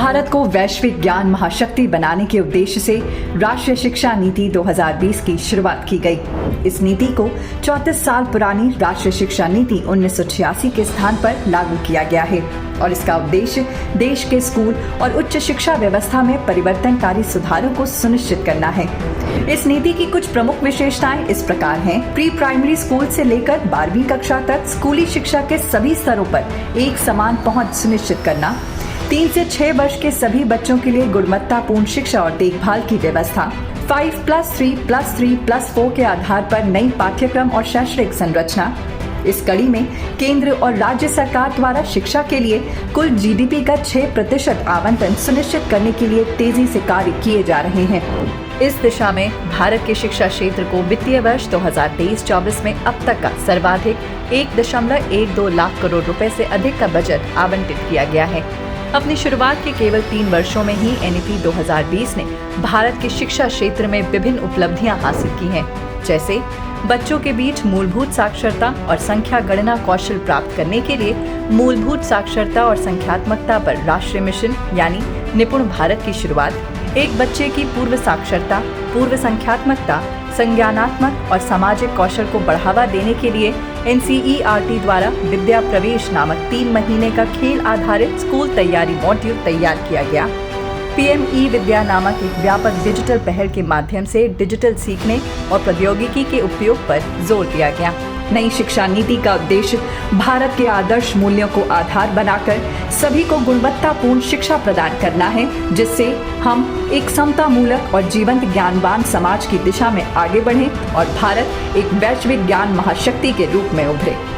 भारत को वैश्विक ज्ञान महाशक्ति बनाने के उद्देश्य से राष्ट्रीय शिक्षा नीति 2020 की शुरुआत की गई। इस नीति को 34 साल पुरानी राष्ट्रीय शिक्षा नीति 1986 के स्थान पर लागू किया गया है और इसका उद्देश्य देश के स्कूल और उच्च शिक्षा व्यवस्था में परिवर्तनकारी सुधारों को सुनिश्चित करना है। इस नीति की कुछ प्रमुख विशेषताएं इस प्रकार हैं। प्री प्राइमरी स्कूल से लेकर 12वीं कक्षा तक स्कूली शिक्षा के सभी स्तरों पर एक समान पहुंच सुनिश्चित करना, 3 से 6 वर्ष के सभी बच्चों के लिए गुणवत्तापूर्ण शिक्षा और देखभाल की व्यवस्था, 5+3+3+4 के आधार पर नई पाठ्यक्रम और शैक्षणिक संरचना। इस कड़ी में केंद्र और राज्य सरकार द्वारा शिक्षा के लिए कुल जीडीपी का 6% आवंटन सुनिश्चित करने के लिए तेजी से कार्य किए जा रहे हैं। इस दिशा में भारत के शिक्षा क्षेत्र को वित्तीय वर्ष 2023-24 में अब तक का सर्वाधिक 1.12 लाख करोड़ रुपए से अधिक का बजट आवंटित किया गया है। अपनी शुरुआत के केवल 3 वर्षों में ही एनईपी 2020 ने भारत के शिक्षा क्षेत्र में विभिन्न उपलब्धियां हासिल की हैं, जैसे बच्चों के बीच मूलभूत साक्षरता और संख्या गणना कौशल प्राप्त करने के लिए मूलभूत साक्षरता और संख्यात्मकता पर राष्ट्रीय मिशन यानी निपुण भारत की शुरुआत, एक बच्चे की पूर्व साक्षरता, पूर्व संख्यात्मकता, संज्ञानात्मक और सामाजिक कौशल को बढ़ावा देने के लिए एनसीईआरटी द्वारा विद्या प्रवेश नामक 3 महीने का खेल आधारित स्कूल तैयारी मॉड्यूल तैयार किया गया। पीएमई विद्या नामक एक व्यापक डिजिटल पहल के माध्यम से डिजिटल सीखने और प्रौद्योगिकी के उपयोग पर जोर दिया गया। नई शिक्षा नीति का उद्देश्य भारत के आदर्श मूल्यों को आधार बनाकर सभी को गुणवत्तापूर्ण शिक्षा प्रदान करना है, जिससे हम एक समतामूलक और जीवंत ज्ञानवान समाज की दिशा में आगे बढ़ें और भारत एक वैश्विक ज्ञान महाशक्ति के रूप में उभरे।